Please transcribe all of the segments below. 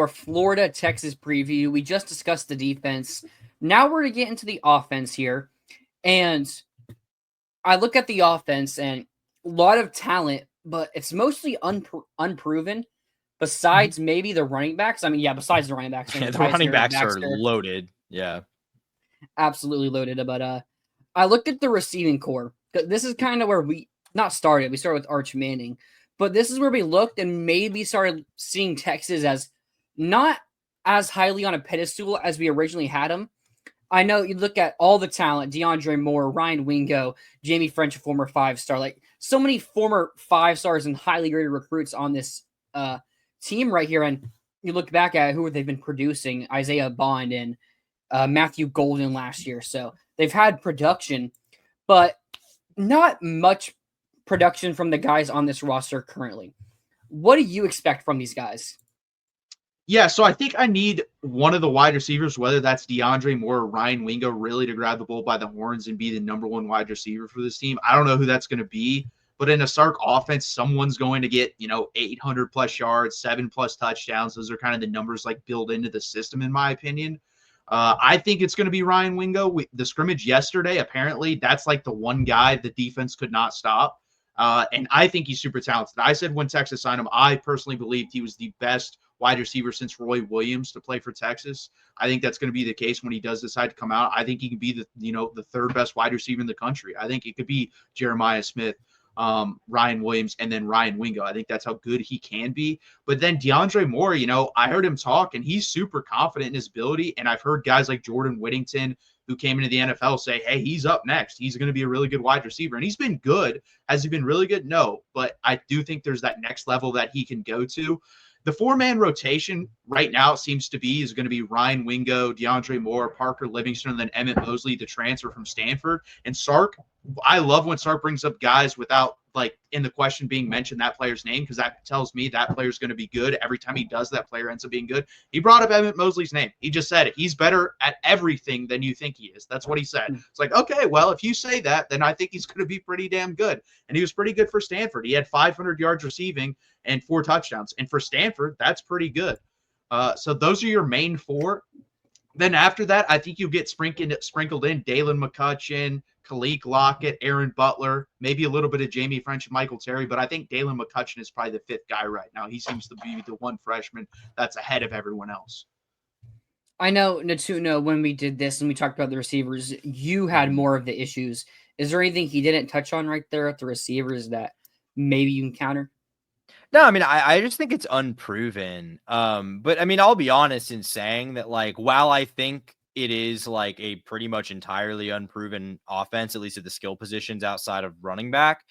our Florida-Texas preview. We just discussed the defense. Now we're going to get into the offense here. And I look at the offense and a lot of talent, but it's mostly unproven besides maybe the running backs. I mean, yeah, besides the running backs. The running backs are loaded. Yeah. Absolutely loaded. But I looked at the receiving core. This is kind of where we started with Arch Manning. But this is where we looked and maybe started seeing Texas as not as highly on a pedestal as we originally had them. I know you look at all the talent, DeAndre Moore, Ryan Wingo, Jamie French, a former 5-star, like so many former 5-stars and highly rated recruits on this team right here. And you look back at who they've been producing, Isaiah Bond and Matthew Golden last year. So they've had production, but not much production from the guys on this roster currently. What do you expect from these guys? Yeah, so I think I need one of the wide receivers, whether that's DeAndre Moore or Ryan Wingo, really to grab the bull by the horns and be the number one wide receiver for this team. I don't know who that's going to be, but in a Sark offense, someone's going to get, 800 plus yards, 7+ touchdowns. Those are kind of the numbers like built into the system, in my opinion. I think it's going to be Ryan Wingo. The scrimmage yesterday, apparently, that's like the one guy the defense could not stop. And I think he's super talented. I said when Texas signed him, I personally believed he was the best wide receiver since Roy Williams to play for Texas. I think that's going to be the case when he does decide to come out. I think he can be the third best wide receiver in the country. I think it could be Jeremiah Smith, Ryan Williams, and then Ryan Wingo. I think that's how good he can be. But then DeAndre Moore, I heard him talk, and he's super confident in his ability. And I've heard guys like Jordan Whittington, who came into the NFL, say, hey, he's up next. He's going to be a really good wide receiver. And he's been good. Has he been really good? No. But I do think there's that next level that he can go to. The 4-man rotation right now is going to be Ryan Wingo, DeAndre Moore, Parker Livingston, and then Emmett Mosley, the transfer from Stanford. And Sark, I love when Sark brings up guys without, in the question being mentioned that player's name, because that tells me that player's going to be good. Every time he does, that player ends up being good. He brought up Emmett Mosley's name. He just said it. He's better at everything than you think he is. That's what he said. It's like, okay, well, if you say that, then I think he's going to be pretty damn good. And he was pretty good for Stanford. He had 500 yards receiving and 4 touchdowns. And for Stanford, that's pretty good. So those are your main 4. Then after that, I think you'll get sprinkled in Dalen McCutcheon, Khalil Lockett, Aaron Butler, maybe a little bit of Jamie French and Michael Terry. But I think Dalen McCutcheon is probably the 5th guy right now. He seems to be the one freshman that's ahead of everyone else. I know, Natuno, when we did this and we talked about the receivers, you had more of the issues. Is there anything he didn't touch on right there at the receivers that maybe you encounter? No, I mean, I just think it's unproven. But I mean, I'll be honest in saying that, while I think it is a pretty much entirely unproven offense, at least at the skill positions outside of running back,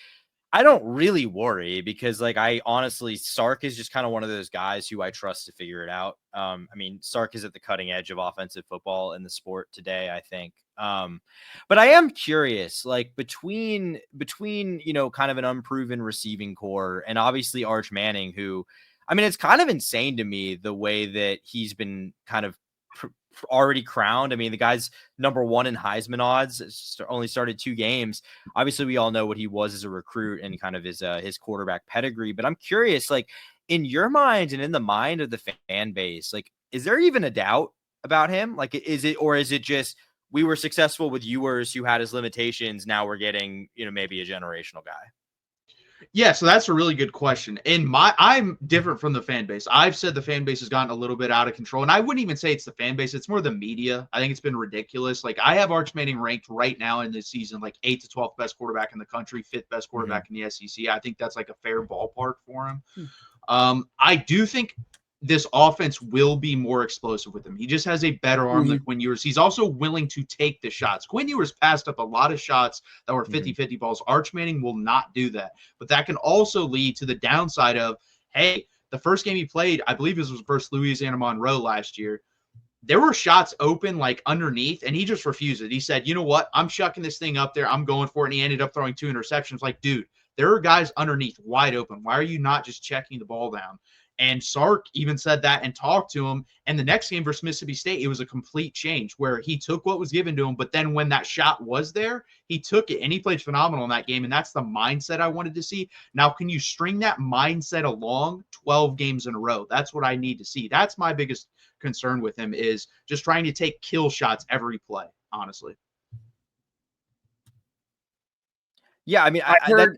I don't really worry because I honestly, Sark is just kind of one of those guys who I trust to figure it out. I mean, Sark is at the cutting edge of offensive football in the sport today, I think. But I am curious, between, kind of an unproven receiving core and obviously Arch Manning, who, I mean, it's kind of insane to me the way that he's been kind of already crowned. I mean, the guy's number 1 in Heisman odds, only started 2 games. Obviously, we all know what he was as a recruit and kind of his quarterback pedigree. But I'm curious, in your mind and in the mind of the fan base, is there even a doubt about him? Is it just we were successful with Ewers who had his limitations? Now we're getting, maybe a generational guy. Yeah, so that's a really good question. I'm different from the fan base. I've said the fan base has gotten a little bit out of control, and I wouldn't even say it's the fan base. It's more the media. I think it's been ridiculous. I have Arch Manning ranked right now in this season 8th to 12th best quarterback in the country, 5th best quarterback in the SEC. I think that's a fair ballpark for him. I do think this offense will be more explosive with him. He just has a better arm than Quinn Ewers. He's also willing to take the shots. Quinn Ewers passed up a lot of shots that were 50-50 balls. Arch Manning will not do that. But that can also lead to the downside of, hey, the first game he played, I believe this was versus Louisiana Monroe last year, there were shots open underneath, and he just refused it. He said, you know what? I'm chucking this thing up there. I'm going for it. And he ended up throwing 2 interceptions. Dude, there are guys underneath wide open. Why are you not just checking the ball down? And Sark even said that and talked to him. And the next game versus Mississippi State, it was a complete change where he took what was given to him. But then when that shot was there, he took it and he played phenomenal in that game. And that's the mindset I wanted to see. Now, can you string that mindset along 12 games in a row? That's what I need to see. That's my biggest concern with him, is just trying to take kill shots every play, honestly. Yeah, I mean, I heard.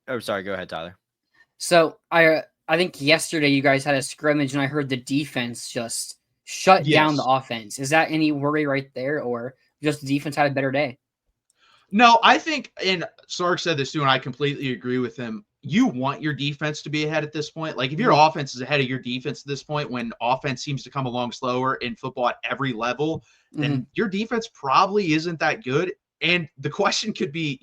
Oh, sorry. Go ahead, Tyler. So I think yesterday you guys had a scrimmage, and I heard the defense just shut down the offense. Is that any worry right there, or just the defense had a better day? No, I think, and Sark said this too, and I completely agree with him. You want your defense to be ahead at this point. Like if your offense is ahead of your defense at this point, when offense seems to come along slower in football at every level, then your defense probably isn't that good. And the question could be,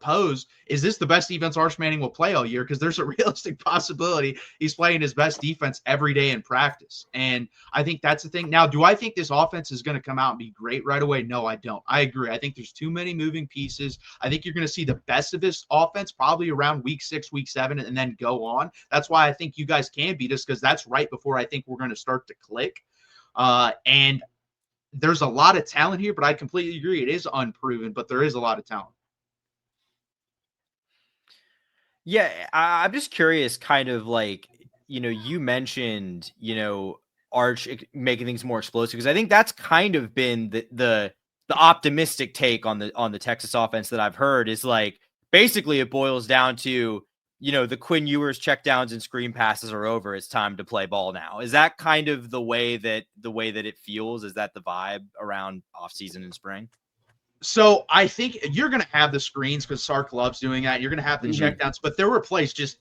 posed, is this the best defense Arch Manning will play all year? Because there's a realistic possibility he's playing his best defense every day in practice. And I think that's the thing. Now, do I think this offense is going to come out and be great right away? No, I don't. I agree. I think there's too many moving pieces. I think you're going to see the best of this offense probably around week 6, week 7, and then go on. That's why I think you guys can beat us, because that's right before I think we're going to start to click. And there's a lot of talent here, but I completely agree. It is unproven, but there is a lot of talent. Yeah, I'm just curious, kind of like, you mentioned, Arch making things more explosive, because I think that's kind of been the optimistic take on the Texas offense that I've heard, is like basically it boils down to, the Quinn Ewers checkdowns and screen passes are over. It's time to play ball now. Is that kind of the way that it feels? Is that the vibe around offseason and spring? So I think you're going to have the screens, because Sark loves doing that. You're going to have the checkdowns, but there were plays just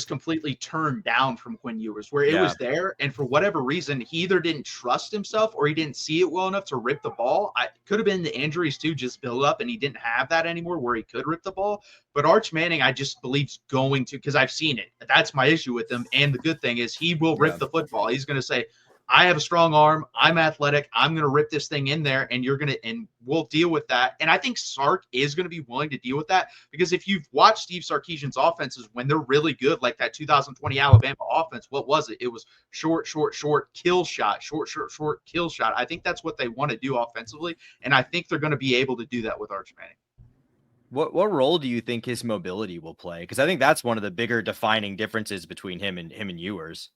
completely turned down from Quinn Ewers where it was there. And for whatever reason, he either didn't trust himself or he didn't see it well enough to rip the ball. It could have been the injuries too, just build up, and he didn't have that anymore where he could rip the ball. But Arch Manning, I just believe, is going to, because I've seen it. That's my issue with him. And the good thing is he will rip the football. He's going to say, I have a strong arm. I'm athletic. I'm going to rip this thing in there, and and we'll deal with that. And I think Sark is going to be willing to deal with that, because if you've watched Steve Sarkisian's offenses when they're really good, like that 2020 Alabama offense, what was it? It was short, kill shot, short, kill shot. I think that's what they want to do offensively, and I think they're going to be able to do that with Arch Manning. What role do you think his mobility will play? Because I think that's one of the bigger defining differences between him and Ewers.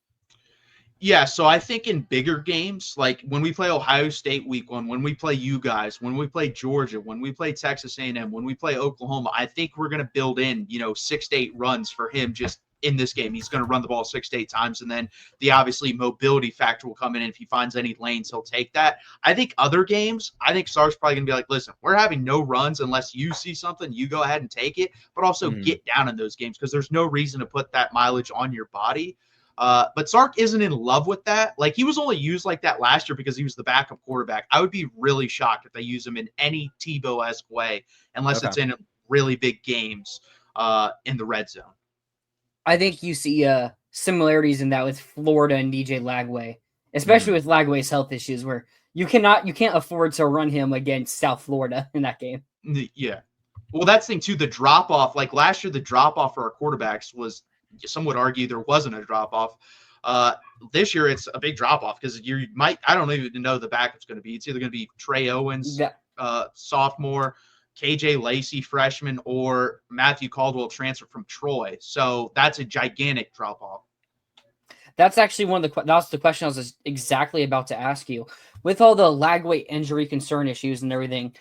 Yeah, so I think in bigger games, like when we play Ohio State week 1, when we play you guys, when we play Georgia, when we play Texas A&M, when we play Oklahoma, I think we're going to build in, 6 to 8 runs for him just in this game. He's going to run the ball 6 to 8 times, and then the obviously mobility factor will come in, and if he finds any lanes, he'll take that. I think other games, I think Sark's probably going to be like, listen, we're having no runs unless you see something, you go ahead and take it, but also get down in those games, because there's no reason to put that mileage on your body. But Sark isn't in love with that. Like, he was only used like that last year because he was the backup quarterback. I would be really shocked if they use him in any Tebow-esque way, unless it's in really big games in the red zone. I think you see similarities in that with Florida and DJ Lagway, especially with Lagway's health issues, where you can't afford to run him against South Florida in that game. Yeah. Well, that's the thing too. The drop off, like last year, the drop off for our quarterbacks was, some would argue there wasn't a drop off. This year, it's a big drop off, because I don't even know the backup's going to be. It's either going to be Trey Owens, sophomore, KJ Lacey, freshman, or Matthew Caldwell, transfer from Troy. So that's a gigantic drop off. That's actually that's the question I was exactly about to ask you. With all the Lagway injury concern issues and everything,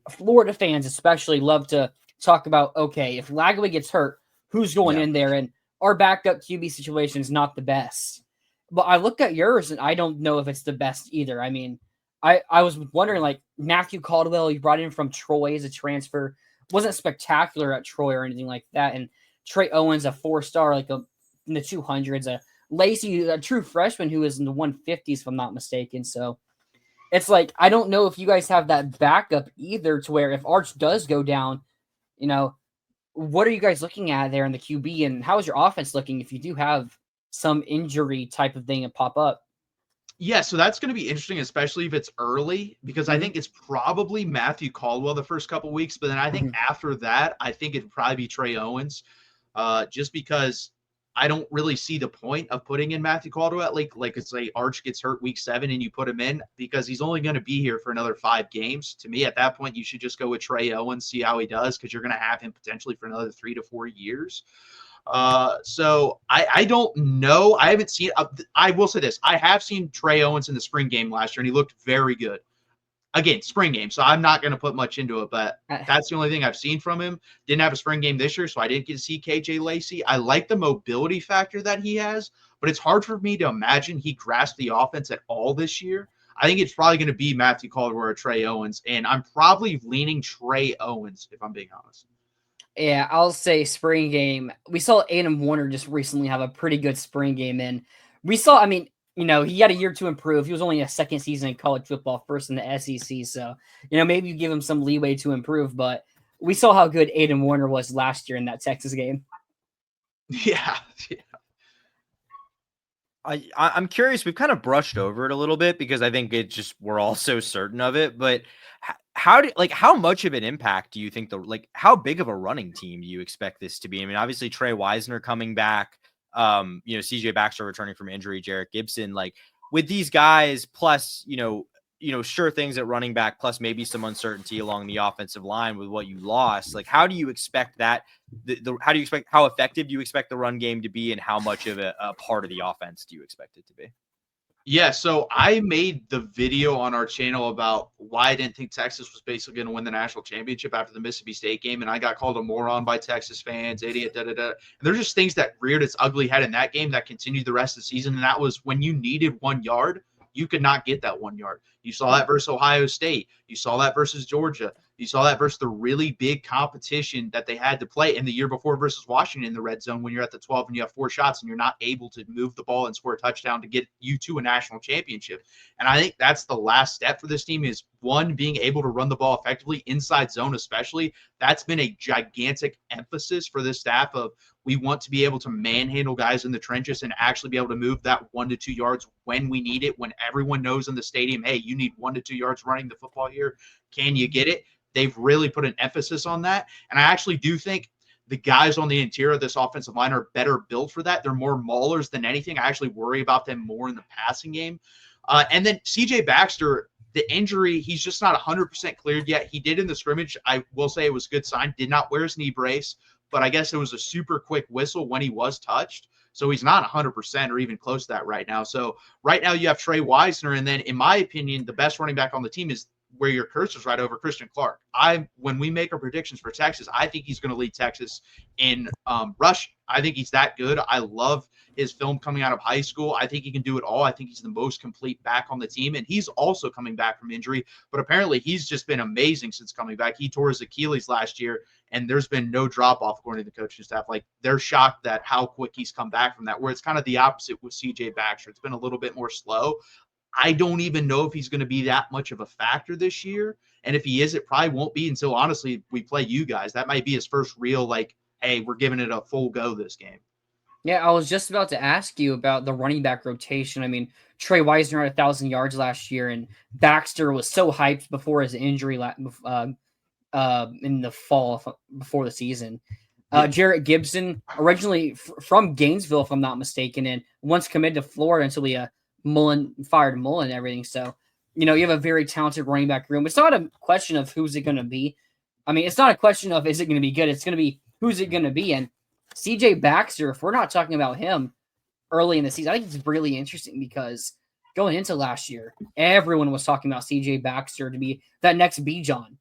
Florida fans especially love to talk about, okay, if Lagway gets hurt, who's going in there? And our backup QB situation is not the best. But I looked at yours, and I don't know if it's the best either. I mean, I was wondering, like, Matthew Caldwell, you brought in from Troy as a transfer, wasn't spectacular at Troy or anything like that. And Trey Owens, a 4-star, like in the 200s. Lacey, a true freshman who is in the 150s, if I'm not mistaken. So it's like, I don't know if you guys have that backup either, to where if Arch does go down, what are you guys looking at there in the QB, and how is your offense looking if you do have some injury type of thing and pop up? Yeah, so that's going to be interesting, especially if it's early, because I think it's probably Matthew Caldwell the first couple weeks, but then I think after that, I think it'd probably be Trey Owens, just because I don't really see the point of putting in Matthew Caldwell. Like it's say Arch gets hurt week 7 and you put him in because he's only going to be here for another 5 games. To me, at that point, you should just go with Trey Owens, see how he does, because you're going to have him potentially for another 3 to 4 years. So I don't know. I haven't seen. I will say this: I have seen Trey Owens in the spring game last year, and he looked very good. Again, spring game, so I'm not going to put much into it, but that's the only thing I've seen from him. Didn't have a spring game this year, so I didn't get to see KJ Lacey. I like the mobility factor that he has, but it's hard for me to imagine he grasped the offense at all this year. I think it's probably going to be Matthew Caldwell or Trey Owens, and I'm probably leaning Trey Owens, if I'm being honest. Yeah, I'll say spring game. We saw Adam Warner just recently have a pretty good spring game, and we saw, I mean, he had a year to improve. He was only a second season in college football, first in the SEC. So, maybe you give him some leeway to improve, but we saw how good Aiden Warner was last year in that Texas game. Yeah. I'm curious. We've kind of brushed over it a little bit because I think we're all so certain of it. But how much of an impact do you think how big of a running team do you expect this to be? I mean, obviously Trey Wisner coming back, CJ Baxter returning from injury, Jarrett Gibson, with these guys, plus, sure things at running back, plus maybe some uncertainty along the offensive line with what you lost. How do you expect that? How effective do you expect the run game to be, and how much of a part of the offense do you expect it to be? Yeah, so I made the video on our channel about why I didn't think Texas was basically going to win the national championship after the Mississippi State game, and I got called a moron by Texas fans, idiot, da-da-da. And there's just things that reared its ugly head in that game that continued the rest of the season, and that was when you needed 1 yard, you could not get that 1 yard. You saw that versus Ohio State. You saw that versus Georgia. You saw that versus the really big competition that they had to play in the year before versus Washington in the red zone when you're at the 12 and you have 4 shots and you're not able to move the ball and score a touchdown to get you to a national championship. And I think that's the last step for this team is, one, being able to run the ball effectively inside zone especially. That's been a gigantic emphasis for this staff of we want to be able to manhandle guys in the trenches and actually be able to move that 1 to 2 yards when we need it, when everyone knows in the stadium, hey, you need 1 to 2 yards running the football here. Can you get it? They've really put an emphasis on that. And I actually do think the guys on the interior of this offensive line are better built for that. They're more maulers than anything. I actually worry about them more in the passing game. And then CJ Baxter, the injury, he's just not 100% cleared yet. He did in the scrimmage. I will say it was a good sign. Did not wear his knee brace, but I guess it was a super quick whistle when he was touched. So he's not 100% or even close to that right now. So right now you have Trey Wisner. And then in my opinion, the best running back on the team is where your cursor's right over, Christian Clark. When we make our predictions for Texas, I think he's going to lead Texas in rush. I think he's that good. I love his film coming out of high school. I think he can do it all. I think he's the most complete back on the team, and he's also coming back from injury, but apparently he's just been amazing since coming back. He tore his Achilles last year, and there's been no drop-off according to the coaching staff. They're shocked at how quick he's come back from that, where it's kind of the opposite with CJ Baxter. It's been a little bit more slow. I don't even know if he's going to be that much of a factor this year. And if he is, it probably won't be until, honestly, we play you guys. That might be his first real, hey, we're giving it a full go this game. Yeah, I was just about to ask you about the running back rotation. I mean, Trey Wisner had 1,000 yards last year, and Baxter was so hyped before his injury in the fall before the season. Jarrett Gibson, originally from Gainesville, if I'm not mistaken, and once committed to Florida until he fired Mullen and everything. So, you have a very talented running back room. It's not a question of who's it going to be. I mean, it's not a question of is it going to be good. It's going to be who's it going to be. And CJ Baxter, if we're not talking about him early in the season, I think it's really interesting because going into last year, everyone was talking about CJ Baxter to be that next Bijan.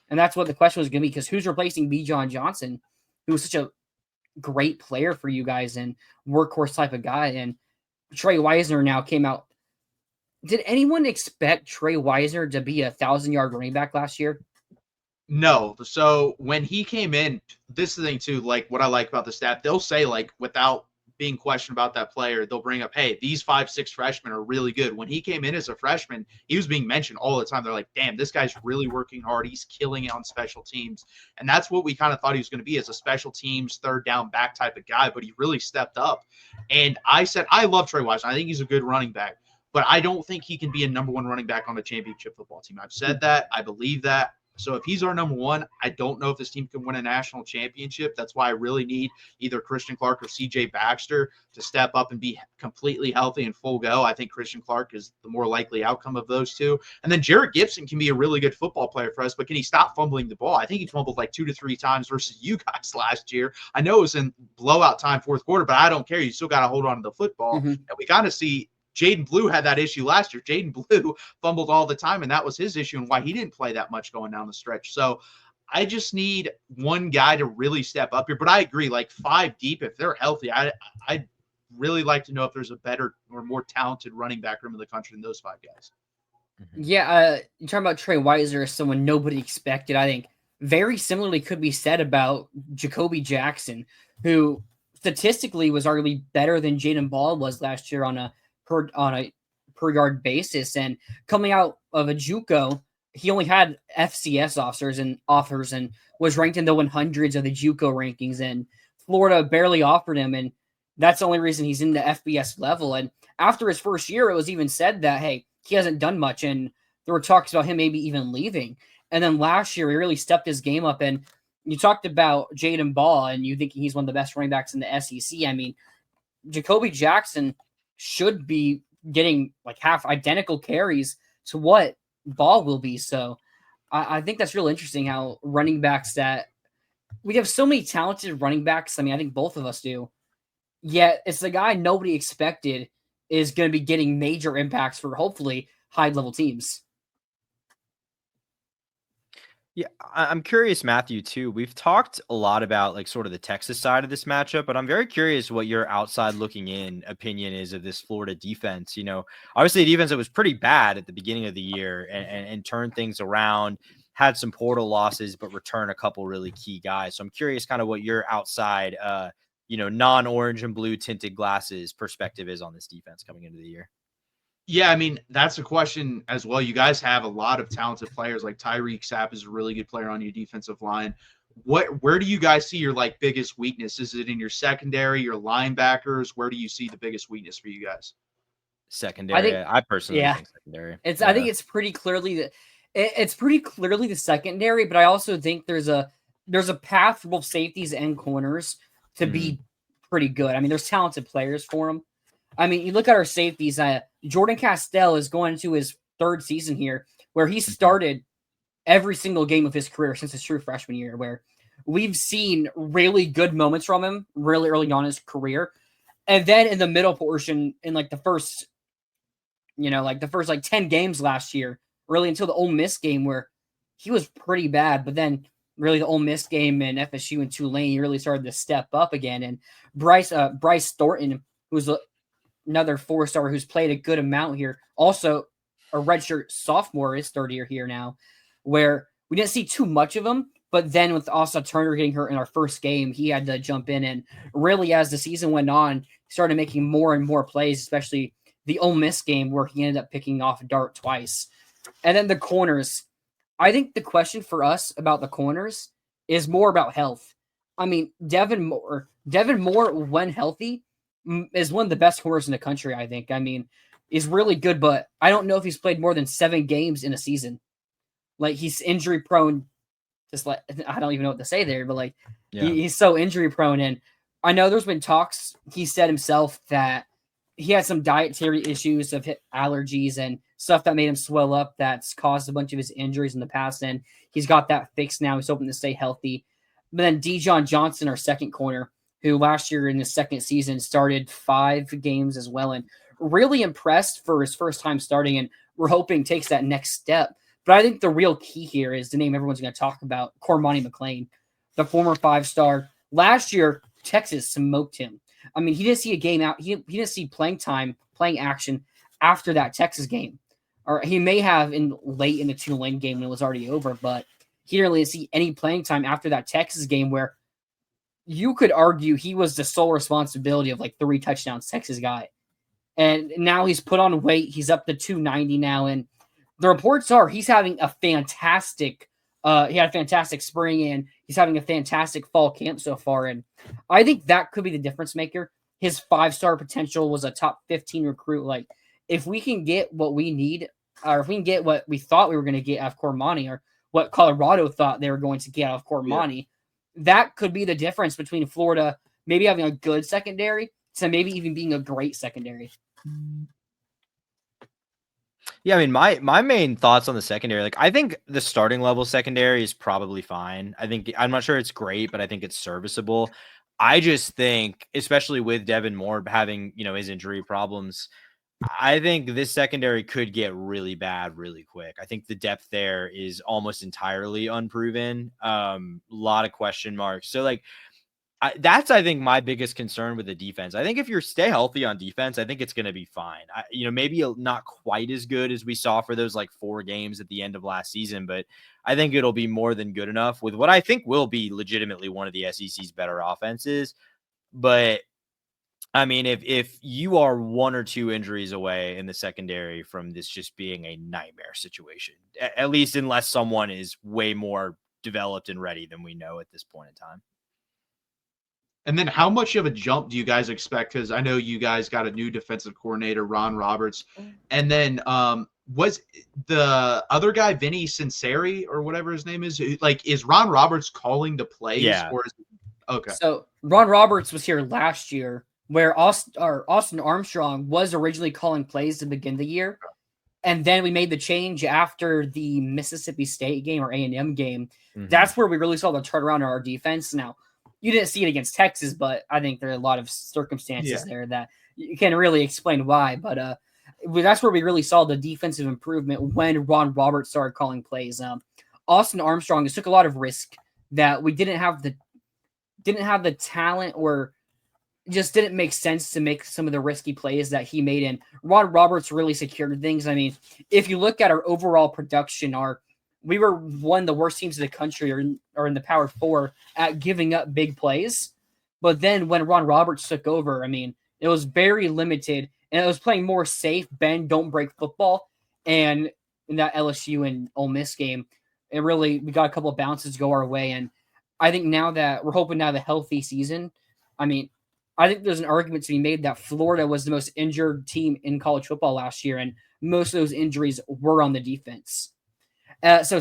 And that's what the question was going to be, because who's replacing Bijan Johnson, who was such a great player for you guys and workhorse type of guy. And Trey Wisner now came out. Did anyone expect Trey Wisner to be 1,000-yard running back last year? No. So when he came in, this is the thing too, what I like about the staff, they'll say, without being questioned about that player, they'll bring up, hey, these 5'6" freshmen are really good. When he came in as a freshman, he was being mentioned all the time. They're like, damn, this guy's really working hard. He's killing it on special teams. And that's what we kind of thought he was going to be, as a special teams, third down back type of guy, but he really stepped up. And I said, I love Trey Wisner. I think he's a good running back, but I don't think he can be a number 1 running back on a championship football team. I've said that. I believe that. So if he's our number one, I don't know if this team can win a national championship. That's why I really need either Christian Clark or CJ Baxter to step up and be completely healthy and full go. I think Christian Clark is the more likely outcome of those two. And then Jarrett Gibson can be a really good football player for us, but can he stop fumbling the ball? I think he fumbled like 2 to 3 times versus you guys last year. I know it was in blowout time, fourth quarter, but I don't care. You still got to hold on to the football. And we got to see Jaden Blue had that issue last year. Jaden Blue fumbled all the time, and that was his issue and why he didn't play that much going down the stretch. So I just need one guy to really step up here. But I agree, like 5 deep, if they're healthy, I'd really like to know if there's a better or more talented running back room in the country than those 5 guys. Yeah, you're talking about Trey Weiser as someone nobody expected. I think very similarly could be said about Jacoby Jackson, who statistically was arguably better than Jaden Ball was last year on a per yard basis. And coming out of a JUCO, he only had FCS offers and was ranked in the 100s of the JUCO rankings. And Florida barely offered him, and that's the only reason he's in the FBS level. And after his first year, it was even said that, hey, he hasn't done much, and there were talks about him maybe even leaving. And then last year, he really stepped his game up. And you talked about Jaden Ball, and you think he's one of the best running backs in the SEC. I mean, Jacoby Jackson should be getting like half identical carries to what Ball will be. So I think that's real interesting how running backs that we have so many talented running backs. I mean, I think both of us do. Yet it's the guy nobody expected is going to be getting major impacts for hopefully high-level teams. Yeah, I'm curious, Matthew, too. We've talked a lot about like sort of the Texas side of this matchup, but I'm very curious what your outside looking in opinion is of this Florida defense. You know, obviously a defense that was pretty bad at the beginning of the year and turned things around, had some portal losses, but return a couple really key guys. So I'm curious kind of what your outside, non-orange and blue tinted glasses perspective is on this defense coming into the year. Yeah, I mean, that's a question as well. You guys have a lot of talented players. Like Tyreek Sapp is a really good player on your defensive line. Where do you guys see your like biggest weakness? Is it in your secondary, your linebackers? Where do you see the biggest weakness for you guys? Secondary. I personally think secondary. I think it's pretty clearly the secondary, but I also think there's a path for both safeties and corners to be pretty good. I mean, there's talented players for them. I mean, you look at our safeties. Jordan Castell is going into his 3rd season here, where he started every single game of his career since his true freshman year, where we've seen really good moments from him really early on in his career. And then in the middle portion, in like the first 10 games last year, really until the Ole Miss game where he was pretty bad, but then really the Ole Miss game and FSU and Tulane, he really started to step up again. And Bryce Thornton, who's another 4-star who's played a good amount here. Also, a redshirt sophomore, his 3rd year here now, where we didn't see too much of him. But then with Asa Turner getting hurt in our first game, he had to jump in. And really, as the season went on, he started making more and more plays, especially the Ole Miss game where he ended up picking off a dart twice. And then the corners. I think the question for us about the corners is more about health. I mean, Devin Moore, when healthy, is one of the best corners in the country, I think. I mean, he's really good, but I don't know if he's played more than 7 games in a season. Like, he's injury prone. Just like, I don't even know what to say there, but like, he's so injury prone. And I know there's been talks. He said himself that he had some dietary issues of allergies and stuff that made him swell up that's caused a bunch of his injuries in the past. And he's got that fixed now. He's hoping to stay healthy. But then Dijon Johnson, our second corner, who last year in his 2nd season started 5 games as well, and really impressed for his first time starting, and we're hoping takes that next step. But I think the real key here is the name everyone's going to talk about, Cormani McClain, the former 5-star. Last year, Texas smoked him. I mean, he didn't see a game out. He didn't see playing action after that Texas game. Or he may have late in the Tulane game when it was already over, but he didn't really see any playing time after that Texas game where you could argue he was the sole responsibility of like 3 touchdowns Texas guy. And now he's put on weight. He's up to 290 now. And the reports are he's having a fantastic he had a fantastic spring and he's having a fantastic fall camp so far. And I think that could be the difference maker. His 5-star potential was a top 15 recruit. Like, if we can get what we need, or if we can get what we thought we were going to get out of Cormani, or what Colorado thought they were going to get out of Cormani. That could be the difference between Florida maybe having a good secondary to maybe even being a great secondary. Yeah, I mean, my main thoughts on the secondary, like I think the starting level secondary is probably fine. I'm not sure it's great, but I think it's serviceable. I just think, especially with Devin Moore having, his injury problems, I think this secondary could get really bad really quick. I think the depth there is almost entirely unproven. A lot of question marks. So like, that's, I think, my biggest concern with the defense. I think if you stay healthy on defense, I think it's going to be fine. Maybe not quite as good as we saw for those like 4 games at the end of last season, but I think it'll be more than good enough with what I think will be legitimately one of the SEC's better offenses. But I mean, if you are 1 or 2 injuries away in the secondary from this just being a nightmare situation, at least unless someone is way more developed and ready than we know at this point in time. And then how much of a jump do you guys expect? Because I know you guys got a new defensive coordinator, Ron Roberts. And then was the other guy, Vinny Sinceri or whatever his name is, like, is Ron Roberts calling the plays? Yeah. Or is okay. So Ron Roberts was here last year where Austin Armstrong was originally calling plays to begin the year. And then we made the change after the Mississippi State game or A&M game. Mm-hmm. That's where we really saw the turnaround in our defense. Now, you didn't see it against Texas, but I think there are a lot of circumstances there that you can't really explain why. But that's where we really saw the defensive improvement when Ron Roberts started calling plays. Austin Armstrong just took a lot of risk that we didn't have the talent, or just didn't make sense to make some of the risky plays that he made. And Ron Roberts really secured things. I mean, if you look at our overall production, we were one of the worst teams in the country or in the Power 4 at giving up big plays. But then when Ron Roberts took over, I mean, it was very limited, and it was playing more safe, bend, don't break football. And in that LSU and Ole Miss game, we got a couple of bounces go our way. And I think now that we're hoping to have a healthy season, I mean, I think there's an argument to be made that Florida was the most injured team in college football last year, and most of those injuries were on the defense. So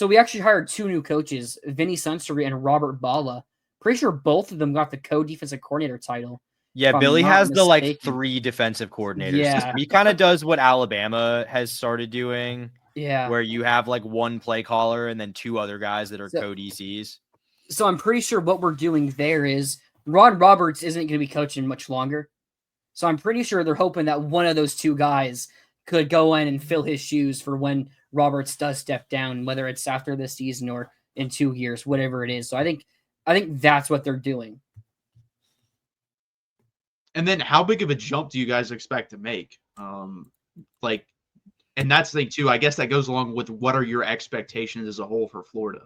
we actually hired 2 new coaches, Vinny Sunseri and Robert Bala. Pretty sure both of them got the co-defensive coordinator title. Yeah, Billy has the like 3 defensive coordinators. Yeah. He kind of does what Alabama has started doing. Yeah. Where you have like 1 play caller and then 2 other guys that are co-DCs. So I'm pretty sure what we're doing there is Ron Roberts isn't going to be coaching much longer. So I'm pretty sure they're hoping that one of those 2 guys could go in and fill his shoes for when Roberts does step down, whether it's after this season or in 2 years, whatever it is. So I think that's what they're doing. And then how big of a jump do you guys expect to make? And that's the thing too, I guess that goes along with what are your expectations as a whole for Florida?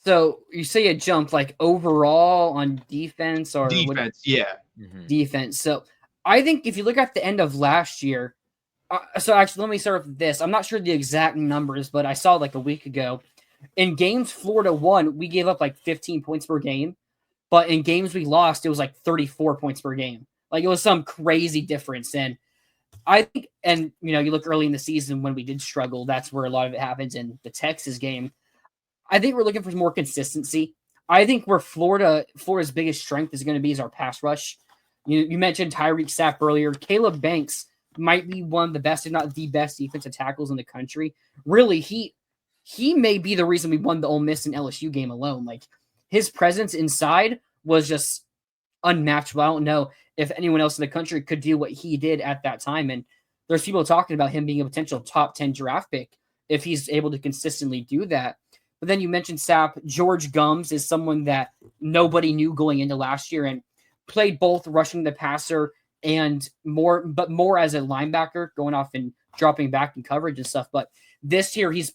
So you say a jump like overall on defense or defense, yeah. Defense. So I think if you look at the end of last year, so actually let me start with this. I'm not sure the exact numbers, but I saw like a week ago. In games Florida won, we gave up like 15 points per game. But in games we lost, it was like 34 points per game. Like it was some crazy difference. And I think, and you look early in the season when we did struggle, that's where a lot of it happens in the Texas game. I think we're looking for more consistency. I think where Florida's biggest strength is going to be is our pass rush. You mentioned Tyreek Sapp earlier. Caleb Banks might be one of the best, if not the best, defensive tackles in the country. Really, he may be the reason we won the Ole Miss and LSU game alone. Like his presence inside was just unmatched. I don't know if anyone else in the country could do what he did at that time. And there's people talking about him being a potential top 10 draft pick if he's able to consistently do that. But then you mentioned Sapp. George Gums is someone that nobody knew going into last year and played both rushing the passer and more as a linebacker, going off and dropping back in coverage and stuff. But this year he's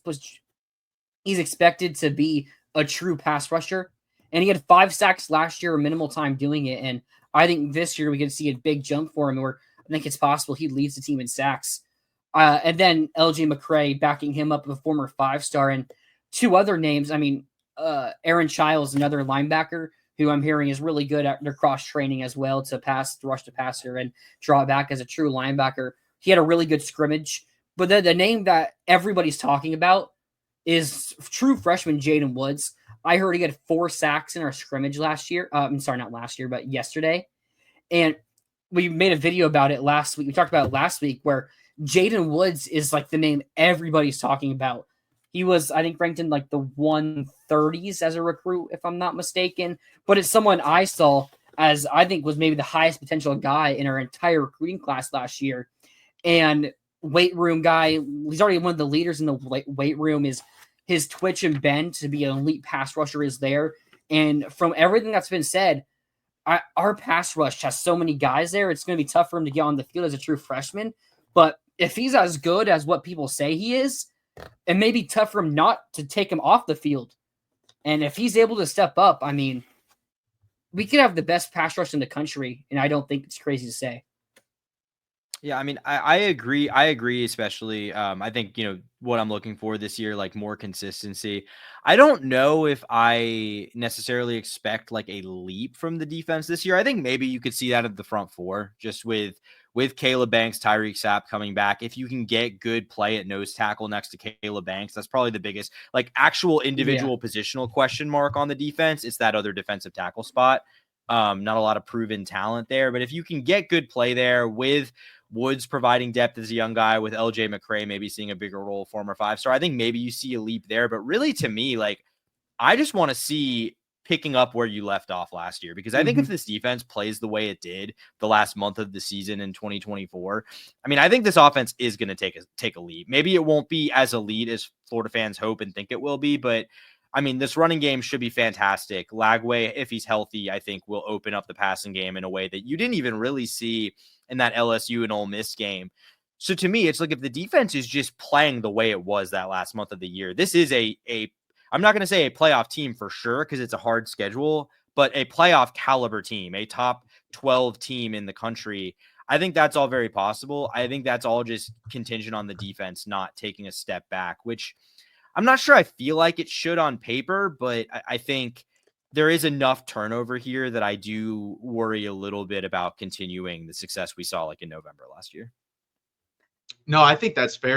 expected to be a true pass rusher. And he had 5 sacks last year, minimal time doing it. And I think this year we can see a big jump for him, where I think it's possible he leads the team in sacks. And then LJ McCray backing him up with a former 5-star. And 2 other names. I mean, Aaron Childs, another linebacker who I'm hearing is really good at their cross training as well to rush the passer and draw back as a true linebacker. He had a really good scrimmage. But the name that everybody's talking about is true freshman Jaden Woods. I heard he had 4 sacks in our scrimmage last year. I'm sorry, not last year, but yesterday. And we made a video about it last week. We talked about it last week where Jaden Woods is like the name everybody's talking about. He was, I think, ranked in like the 130s as a recruit, if I'm not mistaken. But it's someone I saw as I think was maybe the highest potential guy in our entire recruiting class last year. And weight room guy, he's already one of the leaders in the weight room. Is his twitch and bend to be an elite pass rusher is there. And from everything that's been said, our pass rush has so many guys there. It's going to be tough for him to get on the field as a true freshman. But if he's as good as what people say he is, it may be tough for him not to take him off the field. And if he's able to step up, I mean, we could have the best pass rush in the country, and I don't think it's crazy to say. Yeah, I mean, I agree. I agree, especially. I think, what I'm looking for this year, like more consistency. I don't know if I necessarily expect like a leap from the defense this year. I think maybe you could see that at the front four, just with Caleb Banks, Tyreek Sapp coming back. If you can get good play at nose tackle next to Caleb Banks, that's probably the biggest like actual individual positional question mark on the defense. It's that other defensive tackle spot. Not a lot of proven talent there, but if you can get good play there with Woods providing depth as a young guy, with LJ McCray maybe seeing a bigger role, former 5-star, I think maybe you see a leap there. But really, to me, like, I just want to see picking up where you left off last year, because I think if this defense plays the way it did the last month of the season in 2024, I mean, I think this offense is going to take a leap. Maybe it won't be as elite as Florida fans hope and think it will be, but I mean, this running game should be fantastic. Lagway, if he's healthy, I think will open up the passing game in a way that you didn't even really see in that LSU and Ole Miss game. So to me, it's like if the defense is just playing the way it was that last month of the year, this is I'm not going to say a playoff team for sure, because it's a hard schedule, but a playoff caliber team, a top 12 team in the country. I think that's all very possible. I think that's all just contingent on the defense not taking a step back, which I'm not sure I feel like it should on paper, but I think there is enough turnover here that I do worry a little bit about continuing the success we saw like in November last year. No, I think that's fair.